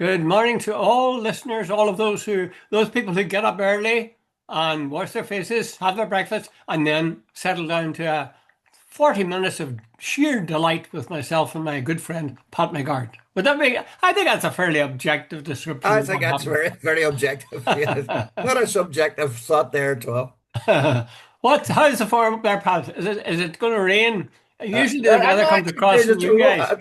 Good morning to all listeners, all of those people who get up early and wash their faces, have their breakfast, and then settle down to 40 minutes of sheer delight with myself and my good friend Pat+Jude. Would that be? I think that's a fairly objective description I of think what that's happened. very objective. Yes. Not a subjective thought there at all. How's the form there, Pat? Is it going to rain? Usually the weather comes Actually, across from you guys.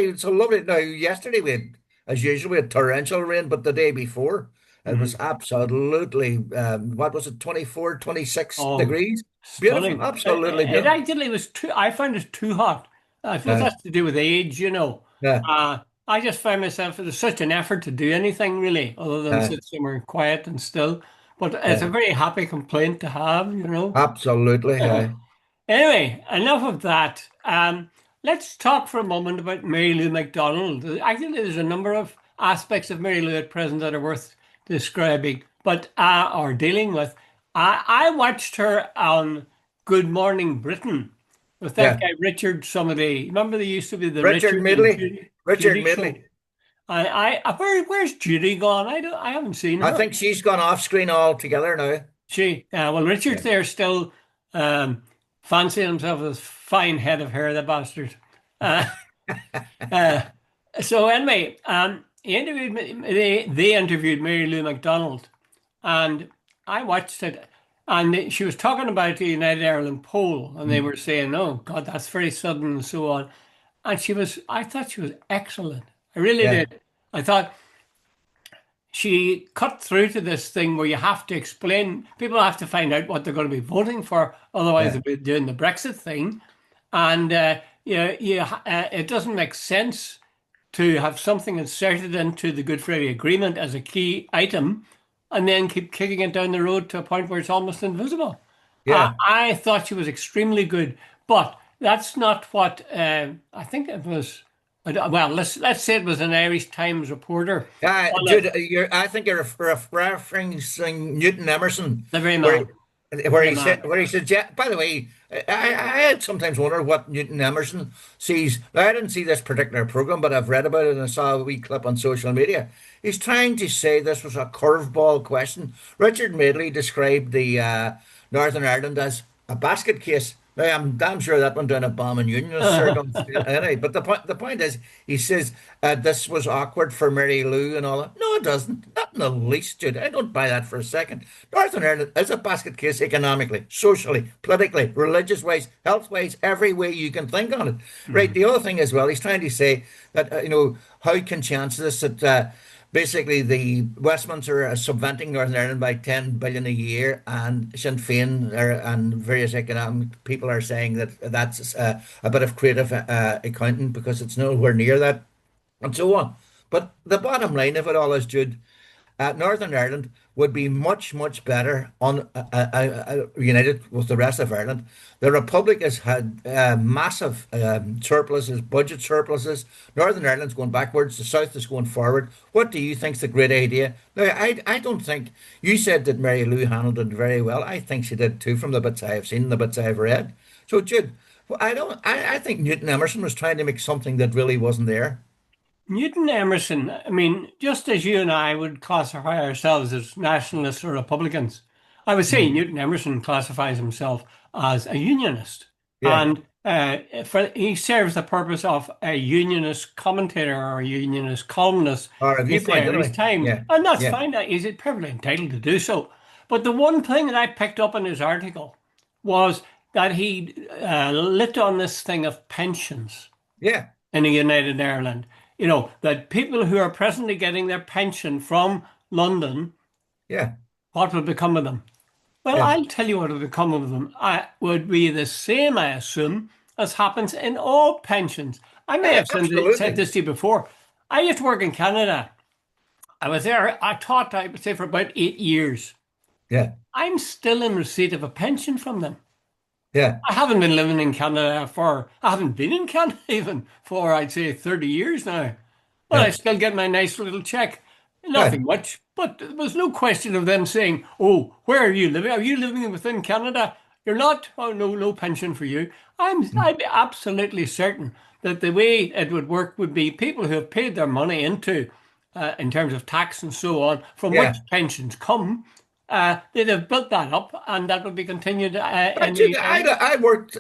it's a lovely. Now, yesterday as usual, we had torrential rain, but the day before it was Mhm. absolutely, what was it, 24, 26 Oh, degrees? Beautiful, stunning. absolutely It beautiful. actually was too, I found it too hot. I suppose Uh, that's to do with age. yeah, I just found myself, it was such an effort to do anything really, other than uh, sit somewhere quiet and still. But it's a uh, very happy complaint to have. absolutely. Anyway, enough of that. Let's talk for a moment about Mary Lou McDonald. Actually, there's a number of aspects of Mary Lou at present that are worth describing, but or dealing with. I watched her on Good Morning Britain with that Yeah. guy Richard somebody. Remember, they used to be the Richard Richard and Madeley. Richard Judy show. Madeley. Where's Judy gone? I haven't seen I her. think she's gone off screen altogether now. Well, Richard's Yeah. there still, um, fancying himself with his fine head of hair, the bastard. Uh, uh, so anyway, they interviewed Mary Lou McDonald, and I watched it, and she was talking about the United Ireland poll, and they Mm. were saying, "Oh God, that's very sudden," and so on. And I thought she was excellent. I really Yeah. did. I thought she cut through to this thing where you have to explain, people have to find out what they're going to be voting for, otherwise Yeah. they'll be doing the Brexit thing. And it doesn't make sense to have something inserted into the Good Friday Agreement as a key item and then keep kicking it down the road to a point where it's almost invisible. Yeah. I thought she was extremely good, but that's not what I think it was. Well, let's say it was an Irish Times reporter on Jude, I think you're referencing Newton Emerson, the very where man, the very man. where he said, yeah, by the way, I sometimes wonder what Newton Emerson sees. Now, I didn't see this particular program, but I've read about it and I saw a wee clip on social media. He's trying to say this was a curveball question. Richard Madeley described the Northern Ireland as a basket case. Now, I'm damn sure that went down a bomb in unionist circles. Anyway, but the point is, he says this was awkward for Mary Lou and all that. No, it doesn't. Not in the least, Jude. I don't buy that for a second. Northern Ireland is a basket case economically, socially, politically, religious-wise, health-wise, every way you can think on it. Right. Mhm. The other thing as well, he's trying to say that, how can chances that basically the Westminster are subventing Northern Ireland by 10 billion a year, and Sinn Féin and various economic people are saying that that's a bit of creative accounting because it's nowhere near that, and so on. But the bottom line of it all is, Jude, Northern Ireland would be much, much better on united with the rest of Ireland. The Republic has had massive surpluses, budget surpluses. Northern Ireland's going backwards. The South is going forward. What do you think's the great idea? Now, I don't think you said that Mary Lou handled it very well. I think she did too, from the bits I have seen, the bits I've read. So, Jude, well, I don't. I think Newton Emerson was trying to make something that really wasn't there. Newton Emerson, I mean, just as you and I would classify ourselves as nationalists or Republicans, I would say Mm. Newton Emerson classifies himself as a unionist. Yeah, And he serves the purpose of a unionist commentator or a unionist columnist or a with the viewpoint Irish anyway. Times. Yeah, And that's yeah, fine. He's perfectly entitled to do so. But the one thing that I picked up in his article was that he lit on this thing of pensions yeah, in the United Ireland. That people who are presently getting their pension from London, yeah, what will become of them? Well, yeah. I'll tell you what will become of them. I would be the same, I assume, as happens in all pensions. I may have said Absolutely. this to you before. I used to work in Canada. I was there, I taught, I would say, for about 8 years. Yeah, I'm still in receipt of a pension from them. yeah, I haven't been in Canada even for, I'd say, 30 years now. But I yeah, still get my nice little check. yeah. Nothing much, but there was no question of them saying, "Oh, where are you living? Are you living within Canada? You're not. Oh, no, no pension for you." Mm. I'd be absolutely certain that the way it would work would be people who have paid their money into in terms of tax and so on, from which Yeah. pensions come, they'd have built that up, and that would be continued Dude, any time. I worked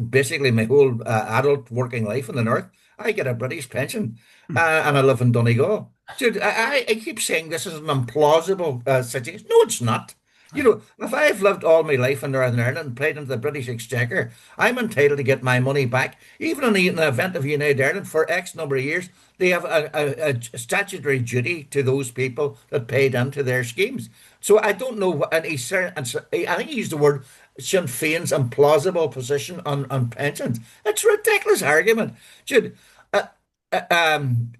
basically my whole adult working life in the north. I get a British pension, and I live in Donegal. Dude, I keep saying this is an implausible situation. No, it's not. You know, if I've lived all my life in Northern Ireland and paid into the British Exchequer, I'm entitled to get my money back. Even in the event of United Ireland for X number of years, they have a statutory duty to those people that paid into their schemes. So I don't know what, and I think he used the word Sinn Féin's implausible position on pensions. It's a ridiculous argument. Jude, uh, uh, um,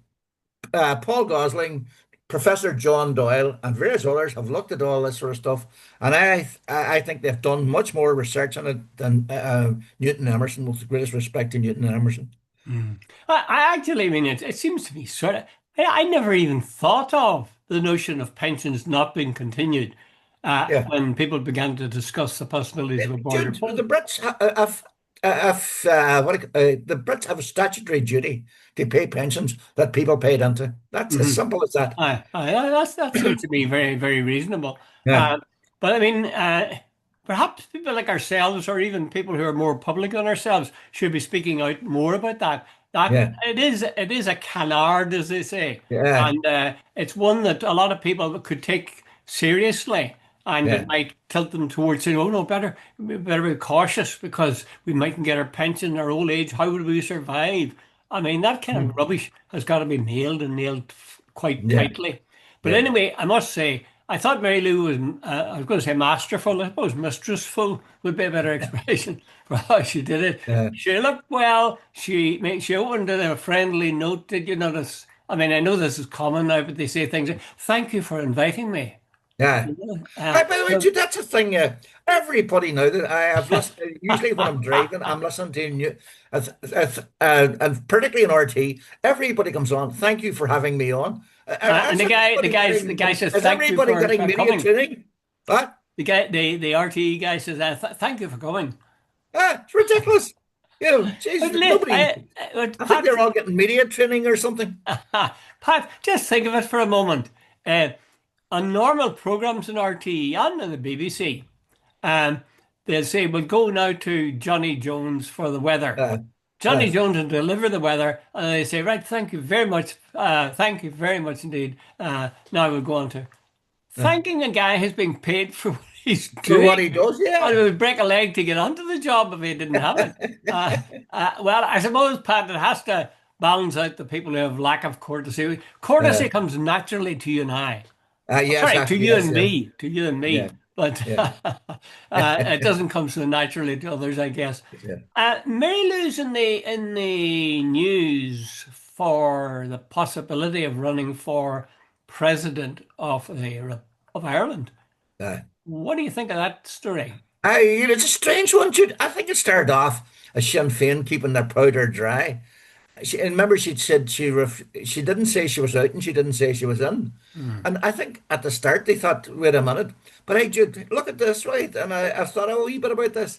Paul Gosling, Professor John Doyle, and various others have looked at all this sort of stuff, and I think they've done much more research on it than Newton Emerson, with the greatest respect to Newton Emerson. Mm. I actually mean it seems to be sort of. I never even thought of the notion of pensions not being continued Yeah. when people began to discuss the possibilities of a border Dude, poll. the Brits the Brits have a statutory duty to pay pensions that people paid into. That's as Mhm. simple as that. That seems to be very, very reasonable. Yeah, Uh, but I mean, perhaps people like ourselves, or even people who are more public than ourselves, should be speaking out more about that. That yeah, it is a canard, as they say, yeah, and it's one that a lot of people could take seriously, and it yeah, might tilt them towards saying, "Oh no, better be cautious because we mightn't get our pension in our old age. How would we survive?" I mean, that kind of mm, rubbish has got to be nailed and nailed quite yeah, tightly. But yeah, anyway, I must say, I thought Mary Lou was, I was going to say masterful. I suppose mistressful would be a better expression for how she did it. yeah, She looked well. She opened it in a friendly note. Did you notice? I mean, I know this is common now, but they say things like, "Thank you for inviting me." yeah. You know? By the way, dude, that's a thing. Everybody now that I have listened, usually when I'm driving, I'm listening to and particularly in RT, everythie comes on. Thank you for having me on. And Has the everybody guy says, is "Thank you everybody for getting media coming." training? What? The RTE guy says, "Thank you for coming." It's ridiculous. You know, jeez, But li- nobody. but I think Pat, they're all getting media training or something. Pat, just think of it for a moment. Uh, on normal programs in RTE and in the BBC, um, they'll say, "We'll go now to Johnny Jones for the weather." Uh, Johnny uh, Jones will deliver the weather, and they say, "Right, thank you very much. Thank you very much indeed." Now we'll go on to uh, thanking a guy who's being paid for what he's for doing. what he does, Well, yeah. he would break a leg to get onto the job if he didn't have it. Well, I suppose, Pat, it has to balance out the people who have lack of courtesy. Courtesy Uh, comes naturally to you and I. Oh, yes, sorry, to you yes, and yeah, me, to you and me. yeah, But yeah, it doesn't come so naturally to others, I guess. yeah. Mary Lou's in the news for the possibility of running for president of Ireland. Uh, What do you think of that story? it's a strange one, Jude. I think it started off as Sinn Féin keeping their powder dry. And remember, she'd said she didn't say she was out and she didn't say she was in. Hmm. And I think at the start they thought, wait a minute. But hey, Jude, look at this, right? And I thought a wee bit about this.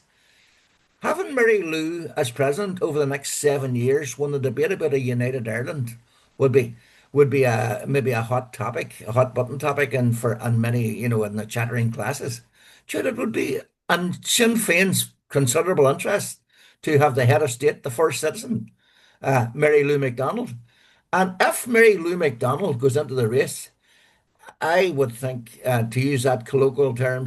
Having Mary Lou as president over the next 7 years, when the debate about a united Ireland would be would be maybe a hot topic, a hot button topic, and and many, in the chattering classes, Jude, it would be and Sinn Féin's considerable interest to have the head of state, the first citizen, Mary Lou McDonald. And if Mary Lou McDonald goes into the race, I would think, to use that colloquial term,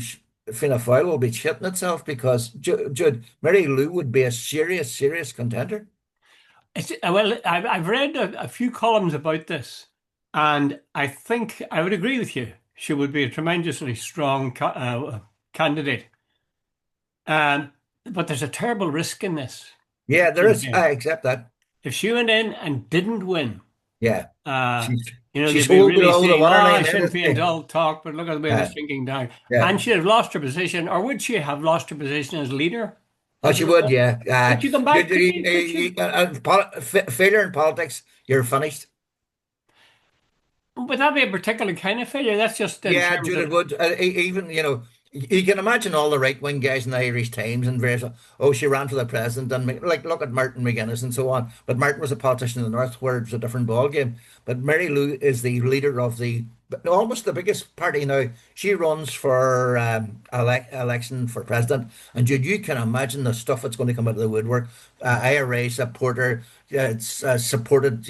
Fianna Fáil will be shitting itself because Jude, Mary Lou would be a serious, serious contender. Well, I've read a few columns about this, and I think I would agree with you. She would be a tremendously strong candidate. But there's a terrible risk in this for Yeah, there Sinn is. Féin. I accept that. If she went in and didn't win, Yeah, uh, she's they'd she's be hold really below the saying, "Oh, waterline, Sinn isn't Féin's she? all talk, but look at the way they're Uh, sinking down." yeah. And she'd have lost her position, or would she have lost her position as leader Oh, as a she would. result? Yeah. Could she come back? Could she? Failure in politics, you're finished. Would that be a particular kind of failure? That's just in Yeah, terms Jude, it of would. Even, You can imagine all the right wing guys in the Irish Times and various, oh, she ran for the president, and like look at Martin McGuinness and so on. But Martin was a politician in the North, where it's a different ball game. But Mary Lou is the leader of the almost the biggest party now. She runs for election for president, and you can imagine the stuff that's going to come out of the woodwork. IRA supporter, it's supported,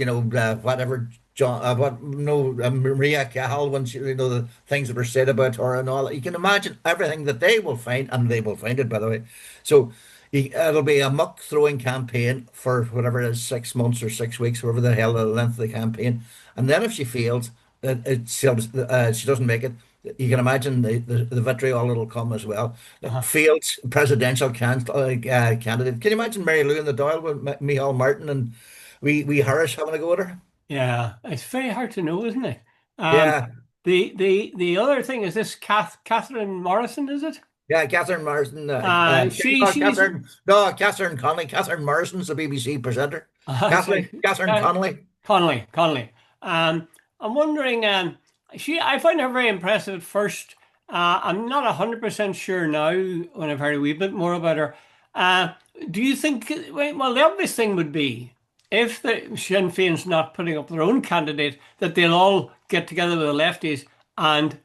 whatever John, what no Maria Cahill when she, the things that were said about her and all. You can imagine everything that they will find, and they will find it, by the way. So it'll be a muck throwing campaign for whatever it is, 6 months or 6 weeks, whatever the hell the length of the campaign. And then if she fails, she doesn't make it. You can imagine the vitriol that'll come as well. Uh-huh. Failed presidential candidate. Can you imagine Mary Lou in the Dáil with Micheál Martin and we Harris having a go at her? Yeah, it's very hard to know, isn't it? Um, Yeah. the other thing is this Catherine Morrison, is it? Yeah, Catherine Morrison. She's Catherine Connolly. Catherine Morrison's the BBC presenter. sorry, Catherine Connolly. Connolly. I'm wondering. I find her very impressive at first. I'm not 100% sure now when I've heard a wee bit more about her. Uh, do you think? Well, the obvious thing would be if the Sinn Féin's not putting up their own candidate, that they'll all get together with the lefties and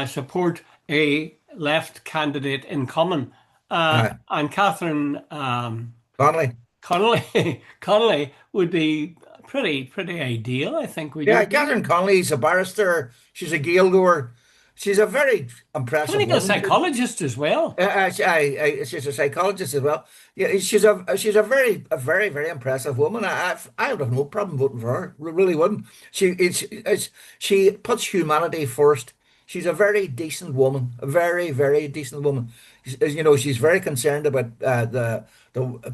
support a left candidate in common. Uh, And Catherine Connolly. Connolly would be pretty ideal, I think. Would you Yeah, agree? Catherine Connolly's a barrister. She's a Gael goer. She's a very impressive Clinical woman. psychologist as well. She's a psychologist as well. Yeah, she's a very very impressive woman. I would have no problem voting for her. Really wouldn't. She puts humanity first. She's a very decent woman, a very very decent woman. She's very concerned about the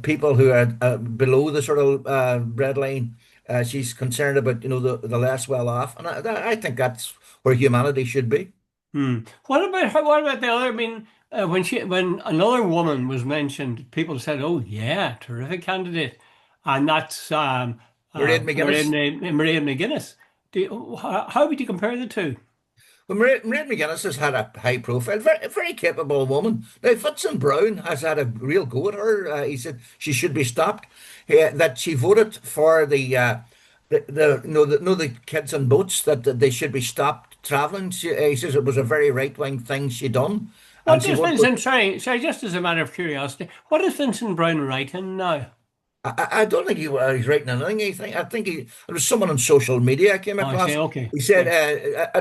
people who are below the sort of red line. She's concerned about the less well off, and I think that's where humanity should be. Hmm. What about her? What about the other? I mean, when another woman was mentioned, people said, "Oh yeah, terrific candidate," and that's Mairead McGuinness. Mairead McGuinness. How would you compare the two? Well, Mairead McGuinness has had a high profile, very capable woman. Now, Brown has had a real go at her. He said she should be stopped. That she voted for the kids on boats, that they should be stopped travelling. He says it was a very right wing thing she done, What and she does won't. Vincent? Sorry, just as a matter of curiosity, what is Vincent Brown writing now? I don't think he's writing anything. I think there was someone on social media I came Oh, I see. across. Okay, He said, okay.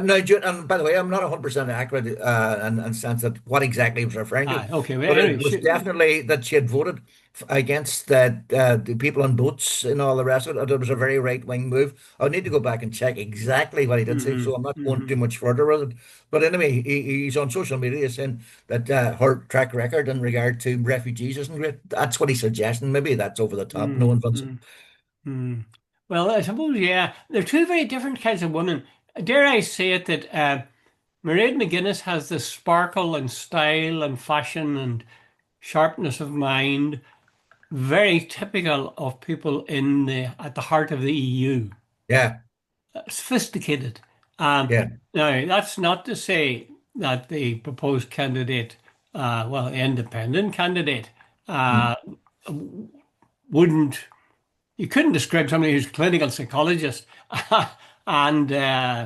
now, and by the way, I'm not 100% accurate in sense that what exactly he was referring to, Okay. Well, but it anyway, was definitely that she had voted against the people on boats and all the rest of it. It was a very right wing move. I need to go back and check exactly what he did say, hmm so I'm not going too hmm much further with it. But anyway, he's on social media saying that her track record in regard to refugees isn't great. That's what he's suggesting. Maybe that's over the top. No hmm one, Vincent. hmm hmm Well, I suppose, yeah, they're two very different kinds of women. Dare I say it that Mairead McGuinness has the sparkle and style and fashion and sharpness of mind, very typical of people in the at the heart of the EU. Yeah, Sophisticated. Um, yeah. Now, that's not to say that the proposed candidate, well, the independent candidate, uh, Mm. wouldn't, you couldn't describe somebody who's a clinical psychologist. And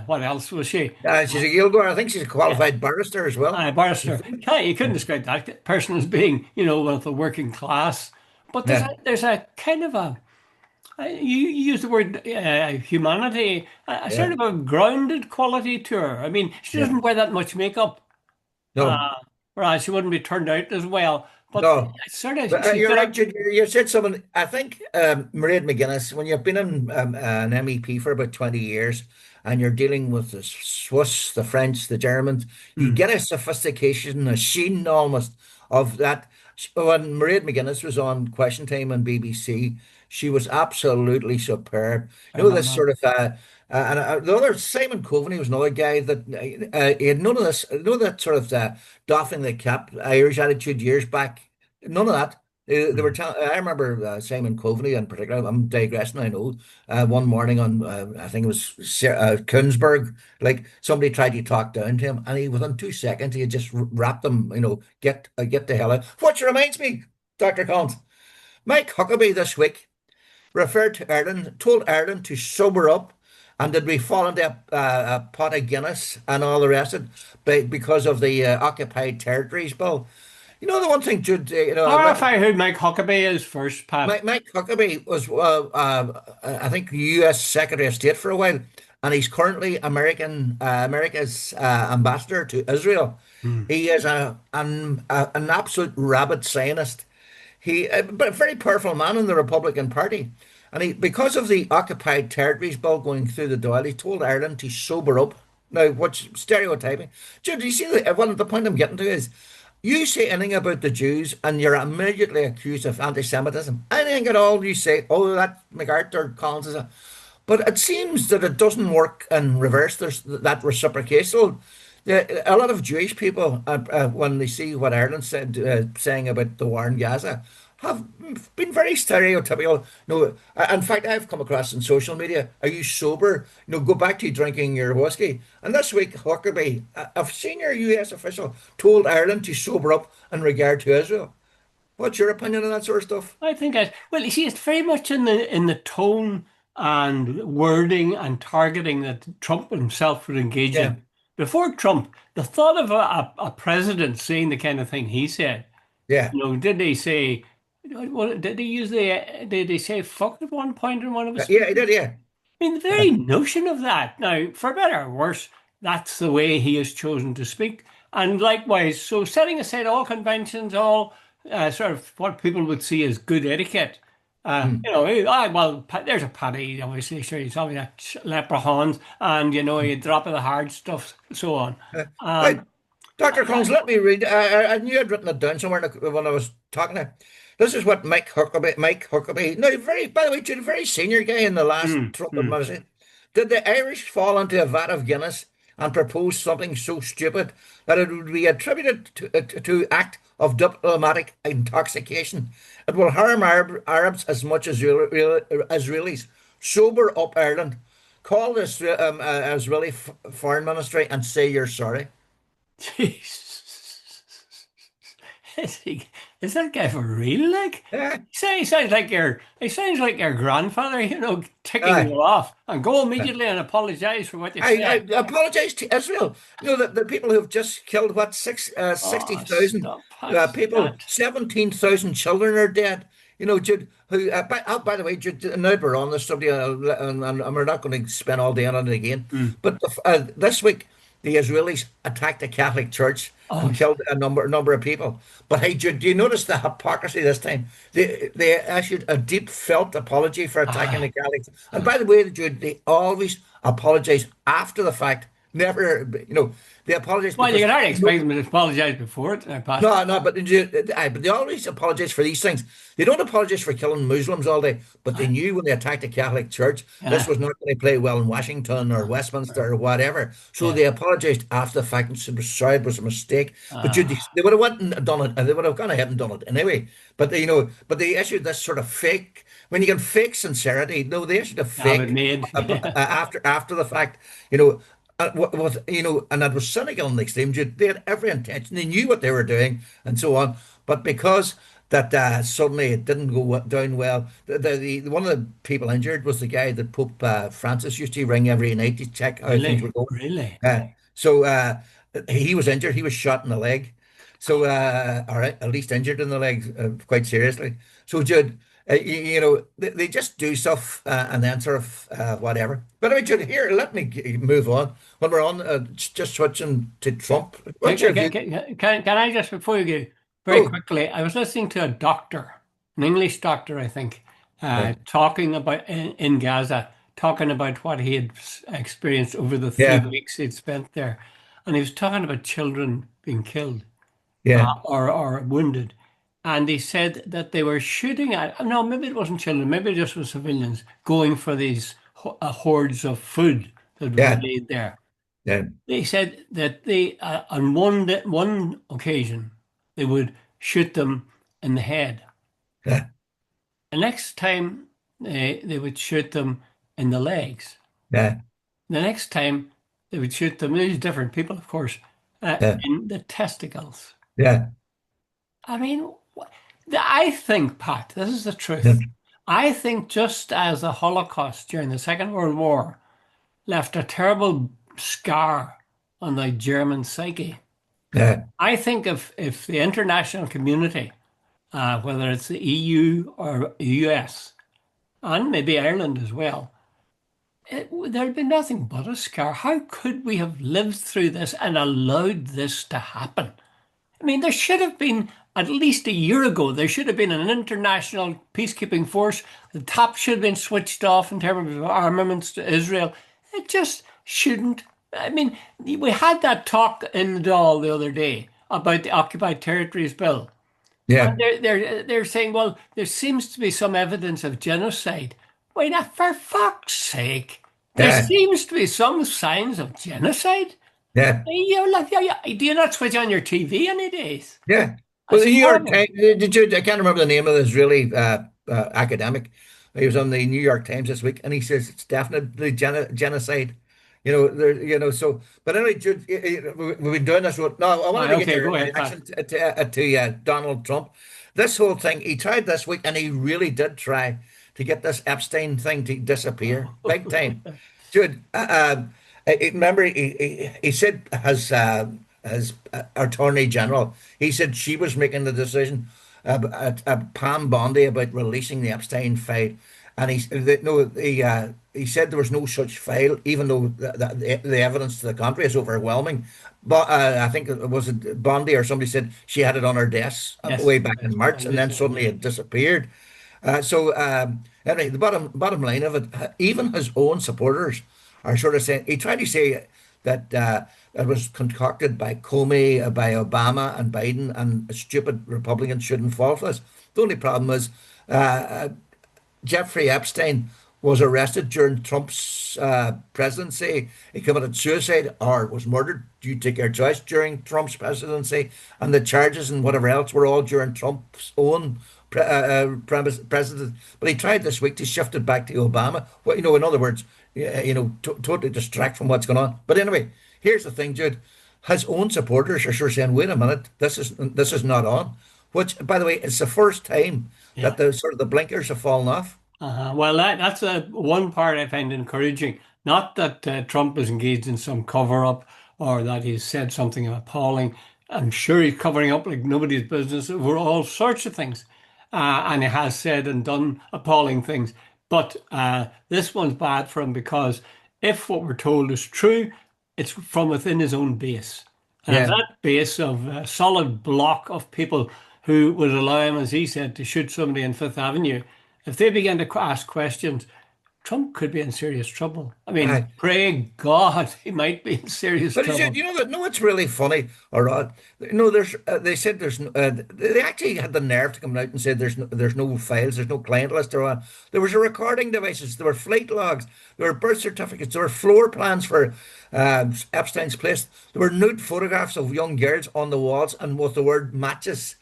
what else was she? She's a Yale. I think she's a Yeah, qualified barrister as well. barrister. You couldn't describe that person as being, one of the working class. But Yeah, there's a kind of you use the word humanity, a sort yeah, of a grounded quality to her. I mean, she yeah. doesn't wear that much makeup, No, uh, or else she wouldn't be turned out as well. But no. it's sort of But she's you're got right, a Jude. You said something. I think Mairead McGuinness, when you've been an MEP for about 20 years and you're dealing with the Swiss, the French, the Germans, you hmm, get a sophistication, a sheen almost of that. When Mairead McGuinness was on Question Time on BBC, she was absolutely superb. I This remember. sort of the other Simon Coveney was another guy that he had none of this, none of that sort of doffing the cap Irish attitude years back. None of that. They were Mm. telling. I remember Simon Coveney in particular. I'm digressing, I know. One morning on, I think it was Koensberg, like somebody tried to talk down to him, and he within 2 seconds he had just wrapped them. Get the hell out. Which reminds me, Dr. Collins, Mike Huckabee this week referred to Ireland, told Ireland to sober up, and did we fall into a pot of Guinness and all the rest of it because of the occupied territories bill. You know the one thing, Jude. Clarify who Mike Huckabee is first, Pat. Mike Huckabee was, I think, U.S. Secretary of State for a while, and he's currently America's ambassador to Israel. Mm. He is an absolute rabid Zionist. But a very powerful man in the Republican Party, and because of the occupied territories bill going through the Dáil, he told Ireland to sober up. Now, what's stereotyping? Do you see the point I'm getting to is you say anything about the Jews and you're immediately accused of anti-Semitism. Anything at all you say, oh, that MacArthur Collins is a. But it seems that it doesn't work in reverse. There's that reciprocal. A lot of Jewish people, when they see what Ireland saying about the war in Gaza, have been very stereotypical. No, in fact, I've come across in social media. Are you sober? Go back to drinking your whiskey. And this week, Huckabee, a senior U.S. official, told Ireland to sober up in regard to Israel. What's your opinion on that sort of stuff? I think well, you see, it's very much in the tone and wording and targeting that Trump himself would engage Yeah, in. Before Trump, the thought of a president saying the kind of thing he said, yeah, did they say, what did they use did they say fuck at one point in one of his yeah. He speeches? did. Yeah, I mean, the uh, very notion of that. Now, for better or worse, that's the way he has chosen to speak. And likewise, so setting aside all conventions, all sort of what people would see as good etiquette, mm, well, there's a Paddy, obviously, sure, he's obviously a leprechauns, and, mm. you drop of the hard stuff, so on. Right, Um, Dr. Collins, let me read. I knew I'd written it down somewhere when I was talking to. This is what Mike Huckabee, no, by the way, to a very senior guy in the last mm, Trump mm. administration. Did the Irish fall into a vat of Guinness and propose something so stupid that it would be attributed to act of diplomatic intoxication? It will harm Arabs as much as Israelis. Sober up, Ireland. Call the Israeli foreign ministry and say you're sorry. Jeez. Is that guy for real? Like, Yeah, he sounds like your grandfather, ticking aye. you off. And go immediately and apologize for what you I said. apologize to Israel. The people who've just killed what Oh, 60,000 stop. That's people, that. 17,000 children are dead. Jude, who by the way, Jude, now we're on this subject, and we're not going to spend all day on it again. Mm. But this week, the Israelis attacked a Catholic church Oh, and killed a number of people. But hey, Jude, do you notice the hypocrisy this time? They issued a deep felt apology for attacking the aye. Catholics. And by the way, Jude, they always apologize after the fact. Never, they apologize Well, you because can hardly expect him to apologize before it, Pat. no, no, but they always apologize for these things. They don't apologize for killing Muslims all day, but they Aye. knew when they attacked the Catholic Church, this Yeah. was not going to play well in Washington or Westminster or whatever. So Yeah. they apologized after the fact and said, "We're sorry, it was a mistake." But Uh, they would have went and done it, and they would have gone ahead and done it anyway. But they issued this sort of fake. When you can fake sincerity, no, they issued a have it fake made. after the fact. You know, and that was cynical in the extreme. They had every intention. They knew what they were doing, and so on. But because that suddenly it didn't go down well, one of the people injured was the guy that Pope Francis used to ring every night to check how things were Really? going. Really? So he was injured. He was shot in the leg. So, all right, at least injured in the leg, quite seriously. So, Jude, they just do stuff and then sort of whatever. But anyway, Jude, here, let me move on. When we're on, just switching to Trump, Can, what's your view? can I just, before you go, very Oh, quickly, I was listening to a doctor, an English doctor, I think, right. talking about in Gaza, talking about what he had experienced over the three Yeah, weeks he'd spent there. And he was talking about children being killed yeah, or wounded. And he said that they were shooting at, no, maybe it wasn't children, maybe it just was civilians going for these hordes of food that would be yeah, laid there. yeah, They said that on one occasion they would shoot them in the head, yeah, The next time they would shoot them in the legs. yeah, The next time they would shoot them, these different people, of course, yeah, in the testicles. yeah, I mean, I think, Pat, this is the yeah, truth. I think just as the Holocaust during the Second World War left a terrible scar on the German psyche, yeah, I think if the international community, whether it's the EU or US, and maybe Ireland as well, there'd be nothing but a scar. How could we have lived through this and allowed this to happen? I mean, there should have been, at least a year ago, there should have been an international peacekeeping force. The tap should have been switched off in terms of armaments to Israel. It just shouldn't. I mean, we had that talk in the Dáil the other day about the Occupied Territories Bill. And yeah, they're saying, well, there seems to be some evidence of genocide. Wait, now, for fuck's sake, there yeah, seems to be some signs of genocide. yeah. You like, do you not switch on your TV any days? Yeah. Well, That's the New York horrible. Times, did you, I can't remember the name of the Israeli academic. He was on the New York Times this week, and he says it's definitely genocide. So, but anyway, Jude, we've been doing this. No, I wanted to get Okay, your go ahead, Pat. reaction to Donald Trump. This whole thing, he tried this week, and he really did try to get this Epstein thing to disappear big time. Jude, remember he said as Attorney General, he said she was making the decision, Pam Bondi, about releasing the Epstein file, and he said there was no such file, even though the evidence to the contrary is overwhelming. But I think it was Bondi or somebody said she had it on her desk Yes, way back in yes, March, I'm and then just saying, suddenly yeah. it disappeared. Anyway, the bottom line of it, even his own supporters are sort of saying he tried to say that it was concocted by Comey, by Obama and Biden, and stupid Republicans shouldn't fall for this. The only problem is Jeffrey Epstein was arrested during Trump's presidency. He committed suicide or was murdered. You take your choice during Trump's presidency, and the charges and whatever else were all during Trump's own president. But he tried this week to shift it back to Obama. Well, in other words, totally distract from what's going on. But anyway, here's the thing, Jude. His own supporters are sure saying, "Wait a minute, this is not on." Which, by the way, is the first time that Yeah. the sort of the blinkers have fallen off. Well, that's one part I find encouraging. Not that Trump is engaged in some cover-up or that he's said something appalling. I'm sure he's covering up like nobody's business over all sorts of things. And he has said and done appalling things. But this one's bad for him because if what we're told is true, it's from within his own base. And if Yeah. that base of a solid block of people who would allow him, as he said, to shoot somebody in Fifth Avenue, if they begin to ask questions, Trump could be in serious trouble. I mean, Aye. pray God he might be in serious But trouble. you know that no, it's really funny or odd. There's they said there's they actually had the nerve to come out and say there's no files, there's no client list or on. There was a recording devices, there were flight logs, there were birth certificates, there were floor plans for Epstein's place, there were nude photographs of young girls on the walls and with the word matches,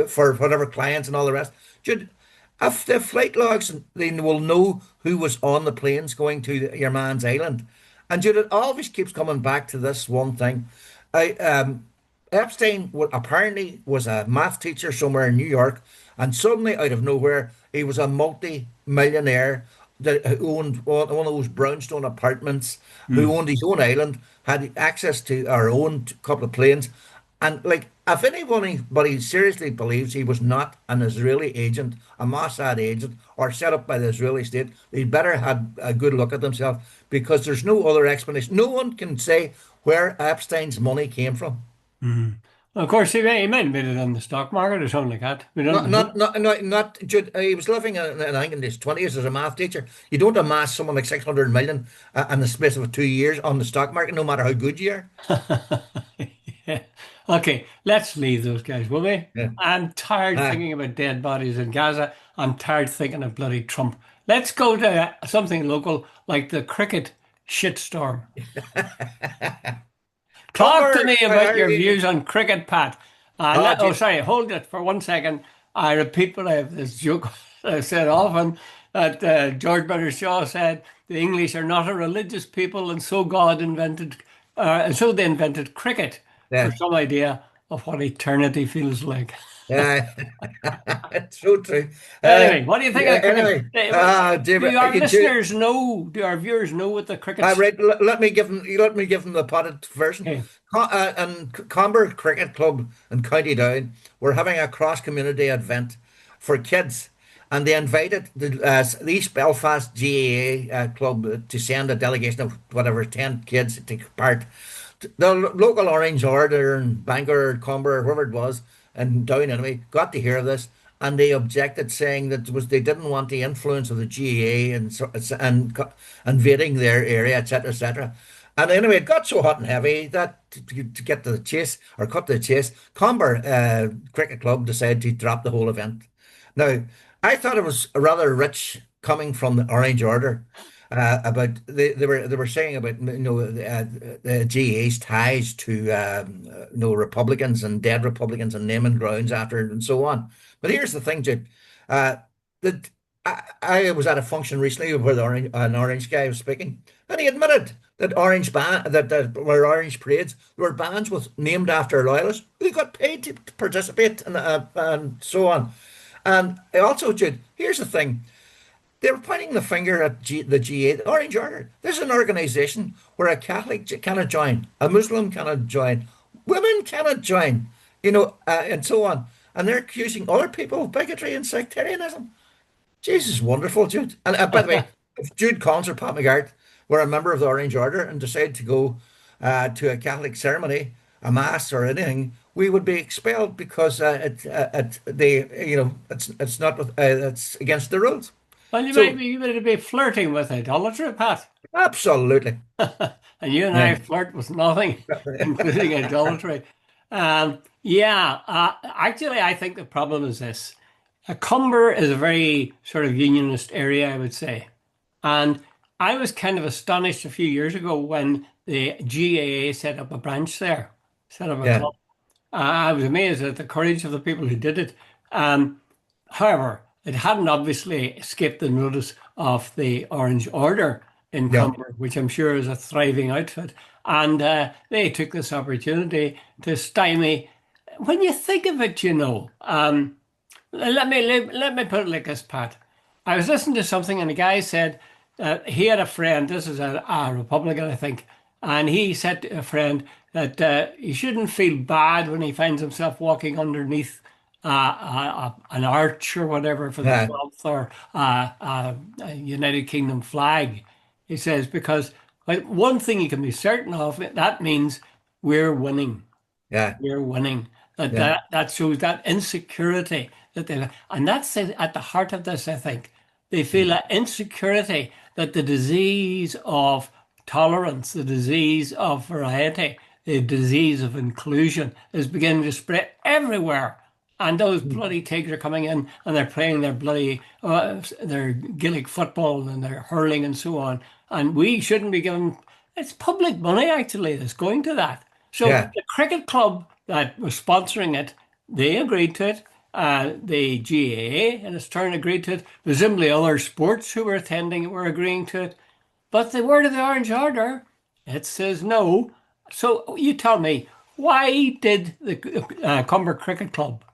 for whatever clients and all the rest. Should if the flight logs, they will know who was on the planes going to your man's island. And Jude, it always keeps coming back to this one thing. I Epstein apparently was a math teacher somewhere in New York, and suddenly out of nowhere, he was a multi-millionaire that who owned one of those brownstone apartments, who Hmm. owned his own island, had access to our own couple of planes, and like, if anybody seriously believes he was not an Israeli agent, a Mossad agent, or set up by the Israeli state, they better have a good look at themselves because there's no other explanation. No one can say where Epstein's money came from. Hmm. Of course, he might have made it on the stock market or something like that. We don't Not, know. not, not, not, not. He was living I think in his 20s as a math teacher. You don't amass someone like 600 million in the space of 2 years on the stock market, no matter how good you are. Yeah. Okay, let's leave those guys, will we? Yeah. I'm tired Ah. thinking about dead bodies in Gaza. I'm tired thinking of bloody Trump. Let's go to something local like the cricket shitstorm. Talk to Palmer, me how about are your you? views on cricket, Pat. Ah, gee, Sorry, hold it for 1 second. I repeat what I have this joke I've said often that George Bernard Shaw said the English are not a religious people, and so and so they invented cricket for Yeah. some idea of what eternity feels like. Yeah. It's so true. Anyway, what do you think Yeah, of cricket? anyway, David, Do our you do. listeners know? Do our viewers know what the cricket's? Right, let me give them the potted version. Okay. And Comber Cricket Club in County Down were having a cross community event for kids, and they invited the East Belfast GAA club to send a delegation of whatever 10 kids to take part. The local Orange Order and Bangor, Comber, whoever it was, and Down anyway, got to hear of this, and they objected, saying that they didn't want the influence of the GAA invading their area, etc., etc. And anyway, it got so hot and heavy that to get to the chase or cut to the chase, Comber Cricket Club decided to drop the whole event. Now, I thought it was rather rich coming from the Orange Order about they were saying about the GA's ties to Republicans and dead Republicans and naming grounds after it and so on. But here's the thing, Jude. Uh, that I was at a function recently where an orange guy was speaking, and he admitted that that were orange parades were bands with named after loyalists who got paid to participate and so on. And also, Jude, here's the thing. They were pointing the finger at the GA, the Orange Order. This is an organization where a Catholic cannot join, a Muslim cannot join, women cannot join, and so on. And they're accusing other people of bigotry and sectarianism. Jesus, wonderful, Jude. And by the way, if Jude Collins or Pat McGarrett were a member of the Orange Order and decided to go to a Catholic ceremony, a mass or anything, we would be expelled because it's not it's against the rules. Well, So you might be flirting with idolatry, Pat. absolutely, And you and I yeah, flirt with nothing, including idolatry. Yeah, actually, I think the problem is this. Cumber is a very sort of unionist area, I would say. And I was kind of astonished a few years ago when the GAA set up a branch there, set up a yeah, club. I was amazed at the courage of the people who did it. However, it hadn't obviously escaped the notice of the Orange Order in yeah, Cumber, which I'm sure is a thriving outfit. And they took this opportunity to stymie. When you think of it, let me put it like this, Pat. I was listening to something, and a guy said he had a friend. This is a Republican, I think, and he said to a friend that he shouldn't feel bad when he finds himself walking underneath an arch or whatever for the yeah, 12th or a United Kingdom flag. He says because one thing you can be certain of, that means we're winning. yeah, We're winning. yeah, That shows that insecurity that they and that's at the heart of this. I think they feel that insecurity that the disease of tolerance, the disease of variety, the disease of inclusion is beginning to spread everywhere. And those bloody pigs are coming in and they're playing their bloody their Gaelic football and they're hurling and so on. And we shouldn't be given it's public money actually that's going to that. So yeah, the cricket club that was sponsoring it, they agreed to it. The GAA in its turn agreed to it. Presumably other sports who were attending were agreeing to it. But the word of the Orange Order, it says no. So you tell me, why did the Cumber Cricket Club,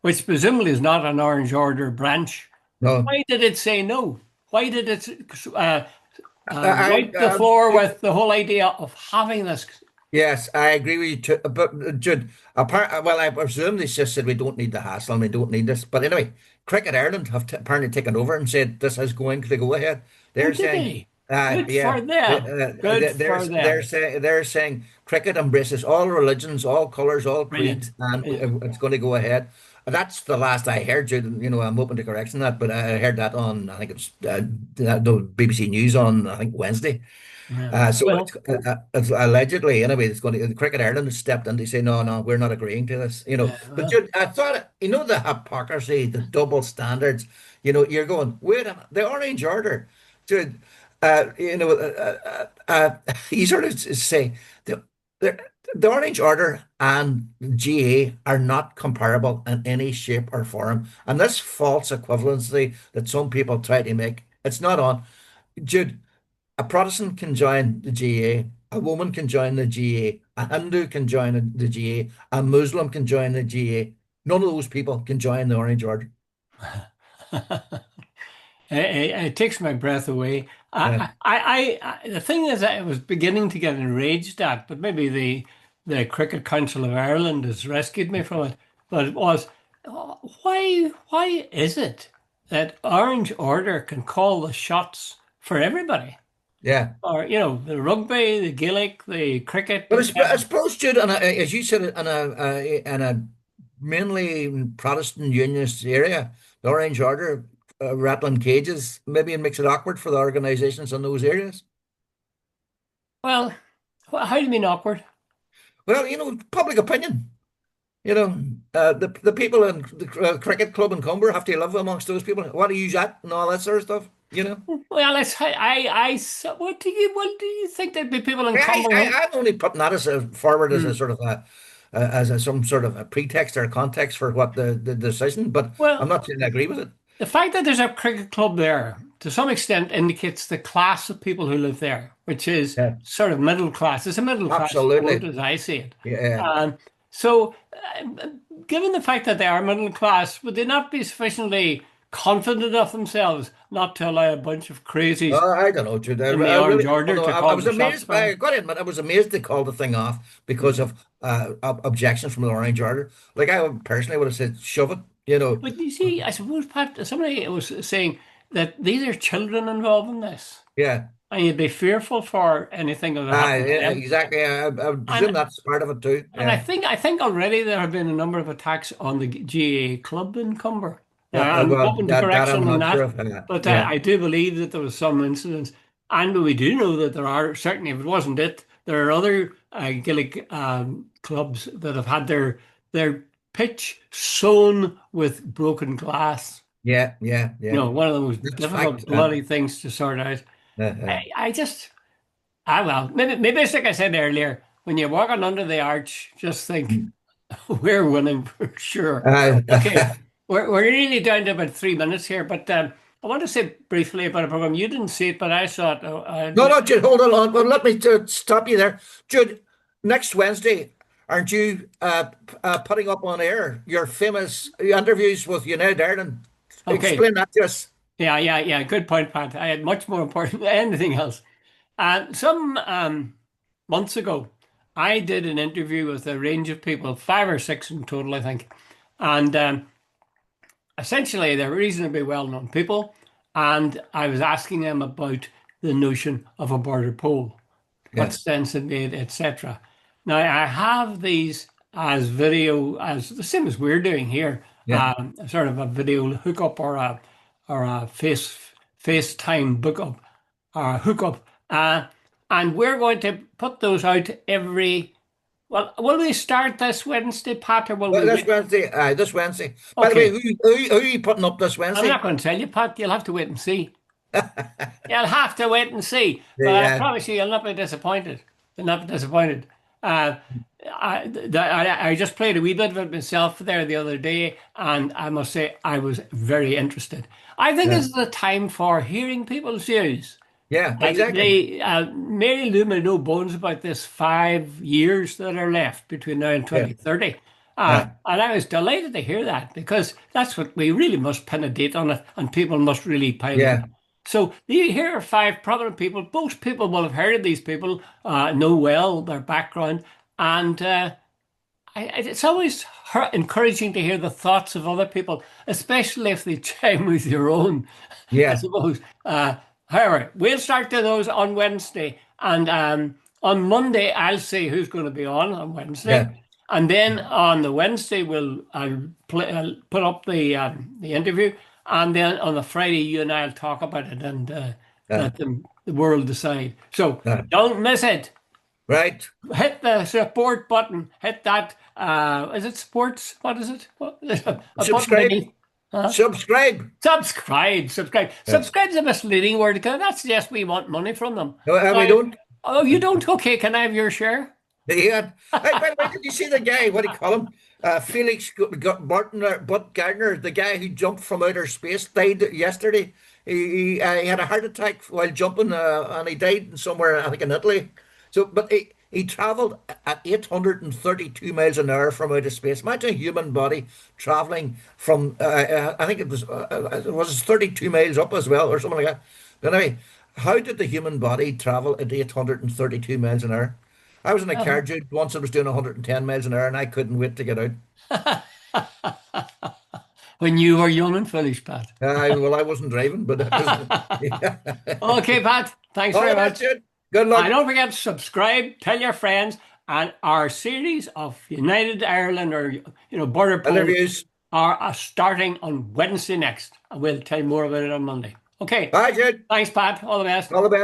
which presumably is not an Orange Order branch, no. why did it say no? Why did it I, wipe the floor with the whole idea of having this? yes, I agree with you too. But Jude, well, I presume they just said we don't need the hassle and we don't need this. But anyway, Cricket Ireland have apparently taken over and said this is going to go ahead. Oh, They're did saying, they? Good yeah, for them. Good for them. they're saying cricket embraces all religions, all colours, all Brilliant. creeds, and Brilliant. it's going to go ahead. And that's the last I heard, Jude. I'm open to correction that, but I heard that on I think it's the BBC News on I think Wednesday. Yeah. So Well, it's allegedly, anyway, it's going to, the Cricket Ireland has stepped in to say, no, no, we're not agreeing to this, yeah, But well, I thought, the hypocrisy, the double standards, you're going, wait a minute, the Orange Order, dude, you sort of say, The, the Orange Order and GA are not comparable in any shape or form. And this false equivalency that some people try to make, it's not on. Jude, a Protestant can join the GA, a woman can join the GA, a Hindu can join the GA, a Muslim can join the GA. None of those people can join the Orange Order. It takes my breath away. Yeah, The thing is, I was beginning to get enraged at, but maybe the Cricket Council of Ireland has rescued me from it. But it was, why is it that Orange Order can call the shots for everybody? yeah. Or, the rugby, the Gaelic, the cricket, But I whatever. suppose, Jude, as you said, in a mainly Protestant Unionist area, the Orange Order rattling cages, maybe it makes it awkward for the organisations in those areas. Well, how do you mean awkward? Well, public opinion. The people in the cricket club in Cumber have to live amongst those people. What do you use at and all that sort of stuff. Well, what do you think there'd be people in Cumberland? I'm only putting that as a forward as a Hmm. sort of some sort of a pretext or context for what the decision, but I'm Well, not saying I agree with it. the fact that there's a cricket club there, to some extent, indicates the class of people who live there, which is Yeah, sort of middle class. It's a middle class sport, absolutely. as I see it. Yeah. So, given the fact that they are middle class, would they not be sufficiently confident of themselves not to allow a bunch of crazies I don't know, Jude. in the I Orange really Order don't know. to I call was the shots amazed for by, I them? got to admit, I was amazed they called the thing off because of objections from the Orange Order. Like personally would have said, shove it. But you see, I suppose, Pat, somebody was saying that these are children involved in this, Yeah. and you'd be fearful for anything that would happen to Yeah, them. exactly. I would presume And that's part of it too. and I Yeah. think I think already there have been a number of attacks on the GAA club in Cumber. Now, I'm Well, open to that I'm correction on not sure that, of. but Yeah. I do believe that there was some incidents, and we do know that there are certainly, if it wasn't it, there are other Gaelic clubs that have had their pitch sown with broken glass. Yeah. Yeah. Yeah. One of the most That's fact. difficult, bloody things to sort out. Uh, uh, I just, well, maybe it's like I said earlier, when you're walking under the arch, just think, we're winning for sure. Okay, uh, we're really down to about 3 minutes here, but I want to say briefly about a program. You didn't see it, but I saw it. no, no, Jude, hold on. Well, let me stop you there. Jude, next Wednesday, aren't you putting up on air your famous interviews with United Ireland? Okay, Explain that to us. yeah, yeah, yeah. Good point, Pat. I had much more important than anything else. Some months ago, I did an interview with a range of people, five or six in total, I think. And essentially, they're reasonably well known people. And I was asking them about the notion of a border poll, what Yeah, sense it made, etc. Now, I have these as video, as the same as we're doing here, yeah. sort of a video hookup or a FaceTime hookup or hookup. And we're going to put those out every. Well, will we start this Wednesday, Pat, or will Well, we this wait? Wednesday, this Wednesday. By the way, Okay, who are you putting up this I'm not Wednesday? going to tell you, Pat. You'll have to wait and see. You'll have to wait and see. But I The promise you, you'll not be disappointed. You'll not be disappointed. Uh, I just played a wee bit of it myself there the other day, and I must say I was very interested. I think yeah, this is a time for hearing people's views. yeah, Like exactly. Mary Lou made no bones about this 5 years that are left between now and Yeah, 2030. uh, And I was delighted to hear that because that's what we really must pin a date on it and people must really pile in. yeah, So here are five prominent people. Most people will have heard of these people, know well their background. And it's always encouraging to hear the thoughts of other people, especially if they chime with your own, I yeah, suppose. However, we'll start to those on Wednesday. And on Monday, I'll see who's going to be on Wednesday. yeah. And then on the Wednesday, I'll put up the interview. And then on the Friday, you and I'll talk about it and Uh, let the world decide. So uh, don't miss it. right. Hit the support button. Hit that. Is it sports? What is it? What, a button Subscribe. beneath. Huh? Subscribe. Subscribe. Subscribe. Yeah. Subscribe is a misleading word because that suggests we want money from them. No, we Now, don't. oh, you don't? Okay, can I have your share? Yeah. Hey, by the way, did you see the guy? What do you call him? Felix Martin Butt Gardner, the guy who jumped from outer space, died yesterday. He had a heart attack while jumping, and he died somewhere, I think, in Italy. So, but he travelled at 832 miles an hour from outer space. Imagine a human body travelling from, I think it was 32 miles up as well, or something like that. But anyway, how did the human body travel at 832 miles an hour? I was in a car, Jude, once. I was doing 110 miles an hour, and I couldn't wait to get out. When you were young and foolish, Pat. Well, I wasn't driving, but it was, yeah. Okay, Pat. Thanks All very the best, much. Jude. Good And luck. don't forget to subscribe, tell your friends, and our series of United Ireland or border poll Interviews. are starting on Wednesday next. And we'll tell you more about it on Monday. Okay. Bye, Jude. Thanks, Pat. All the best. All the best.